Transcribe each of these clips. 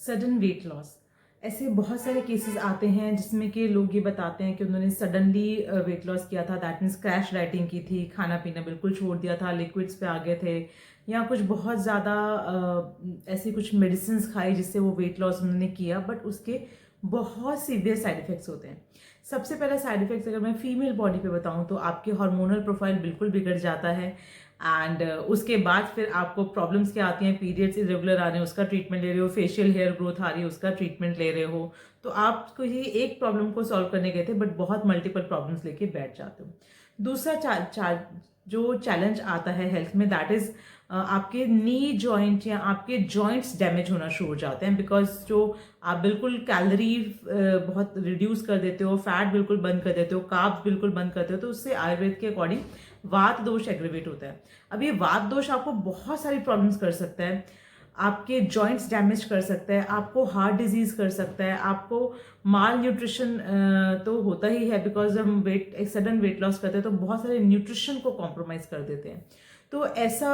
Sudden weight loss, ऐसे बहुत सारे केसेस आते हैं जिसमें कि लोग ये बताते हैं कि उन्होंने सडनली वेट लॉस किया था। दैट मीन्स क्रैश डाइटिंग की थी, खाना पीना बिल्कुल छोड़ दिया था, लिक्विड्स पे आ गए थे, या कुछ बहुत ज़्यादा ऐसी कुछ मेडिसिन खाई जिससे वो वेट लॉस उन्होंने किया, बट उसके बहुत सीवियर साइड इफेक्ट्स होते हैं। सबसे पहला साइड इफेक्ट्स अगर मैं फीमेल बॉडी पे बताऊं तो आपके हार्मोनल प्रोफाइल बिल्कुल बिगड़ जाता है। एंड उसके बाद फिर आपको प्रॉब्लम्स क्या आती हैं, पीरियड्स इरेगुलर आ रहे हैं उसका ट्रीटमेंट ले रहे हो, फेशियल हेयर ग्रोथ आ रही है उसका ट्रीटमेंट ले रहे हो। तो आपको ये एक प्रॉब्लम को सॉल्व करने गए थे बट बहुत मल्टीपल प्रॉब्लम्स लेके बैठ जाते हो। दूसरा जो चैलेंज आता है हेल्थ में, दैट इज आपके नी जॉइंट या आपके जॉइंट्स डैमेज होना शुरू हो जाते हैं। बिकॉज जो आप बिल्कुल कैलोरी बहुत रिड्यूस कर देते हो, फैट बिल्कुल बंद कर देते हो, कार्ब्स बिल्कुल बंद करते हो, तो उससे आयुर्वेद के अकॉर्डिंग वात दोष एग्रीवेट होता है। अब ये वात दोष आपको बहुत सारी प्रॉब्लम्स कर सकता है, आपके जॉइंट्स डैमेज कर सकता है, आपको हार्ट डिजीज कर सकता है, आपको माल न्यूट्रिशन तो होता ही है। बिकॉज हम एक सडन वेट लॉस करते हैं तो बहुत सारे न्यूट्रिशन को कॉम्प्रोमाइज कर देते हैं। तो ऐसा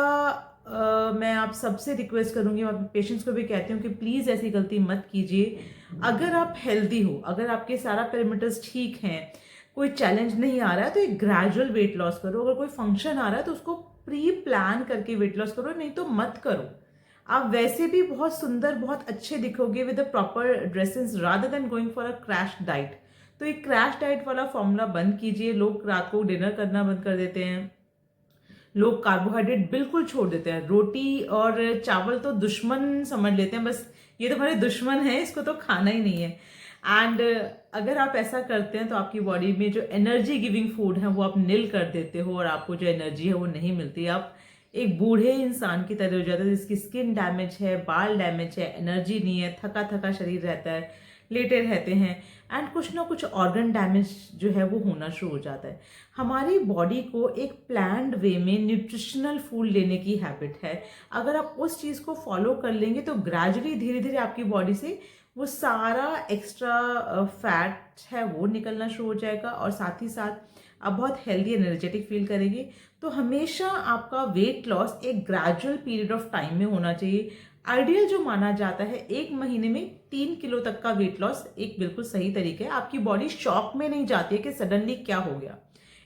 मैं आप सबसे रिक्वेस्ट करूंगी, मैं पेशेंट्स को भी कहती हूँ कि प्लीज ऐसी गलती मत कीजिए। अगर आप हेल्दी हो, अगर आपके सारा पैरामीटर्स ठीक हैं, कोई चैलेंज नहीं आ रहा है, तो एक ग्रेजुअल वेट लॉस करो। अगर कोई फंक्शन आ रहा है तो उसको प्री प्लान करके वेट लॉस करो, नहीं तो मत करो। आप वैसे भी बहुत सुंदर, बहुत अच्छे दिखोगे with the proper dresses rather than going for a crash diet. तो एक क्रैश डाइट वाला फॉर्मूला बंद कीजिए। लोग रात को डिनर करना बंद कर देते हैं, लोग कार्बोहाइड्रेट बिल्कुल छोड़ देते हैं, रोटी और चावल तो दुश्मन समझ लेते हैं, बस ये तो हमारे दुश्मन है, इसको तो खाना ही नहीं है। एंड अगर आप ऐसा करते हैं तो आपकी बॉडी में जो एनर्जी गिविंग फूड है वो आप निल कर देते हो, और आपको जो एनर्जी है वो नहीं मिलती। आप एक बूढ़े इंसान की तरह हो जाता है जिसकी स्किन डैमेज है, बाल डैमेज है, एनर्जी नहीं है, थका थका शरीर रहता है, लेटे रहते हैं, एंड कुछ ना कुछ ऑर्गन डैमेज जो है वो होना शुरू हो जाता है। हमारी बॉडी को एक प्लान्ड वे में न्यूट्रिशनल फूड लेने की हैबिट है। अगर आप उस चीज़ को फॉलो कर लेंगे तो ग्रेजुअली धीरे धीरे आपकी बॉडी से वो सारा एक्स्ट्रा फैट है वो निकलना शुरू हो जाएगा, और साथ ही साथ आप बहुत हेल्दी एनर्जेटिक फील करेंगे। तो हमेशा आपका वेट लॉस एक ग्रेजुअल पीरियड ऑफ टाइम में होना चाहिए। आइडियल जो माना जाता है 1 महीने में 3 किलो तक का वेट लॉस एक बिल्कुल सही तरीका है। आपकी बॉडी शॉक में नहीं जाती है कि सडनली क्या हो गया।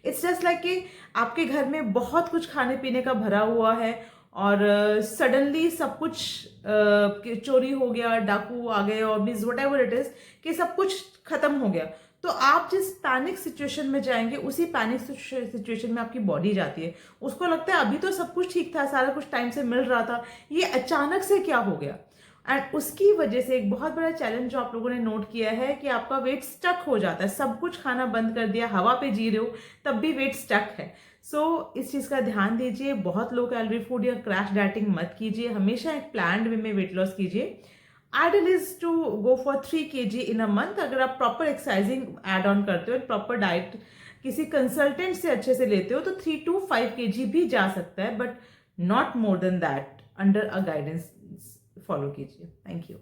इट्स जस्ट लाइक कि आपके घर में बहुत कुछ खाने पीने का भरा हुआ है और सडनली सब कुछ चोरी हो गया, डाकू आ गए, और means what ever it is कि सब कुछ खत्म हो गया। तो आप जिस पैनिक सिचुएशन में जाएंगे उसी पैनिक सिचुएशन में आपकी बॉडी जाती है। उसको लगता है अभी तो सब कुछ ठीक था, सारा कुछ टाइम से मिल रहा था, ये अचानक से क्या हो गया। एंड उसकी वजह से एक बहुत बड़ा चैलेंज जो आप लोगों ने नोट किया है कि आपका वेट स्टक हो जाता है। सब कुछ खाना बंद कर दिया, हवा पे जी रहे हो, तब भी वेट स्टक है। सो इस चीज़ का ध्यान दीजिए। बहुत लो कैलोरी फूड या क्रैश डाइटिंग मत कीजिए, हमेशा एक प्लान्ड वे में वेट लॉस कीजिए। Ideal is to go for 3 kg in a month. अगर आप प्रॉपर एक्सरसाइजिंग एड ऑन करते हो, प्रॉपर डाइट किसी कंसल्टेंट से अच्छे से लेते हो, तो 3 to 5 kg भी जा सकता है, but not more than that. Under a guidance follow कीजिए। Thank you.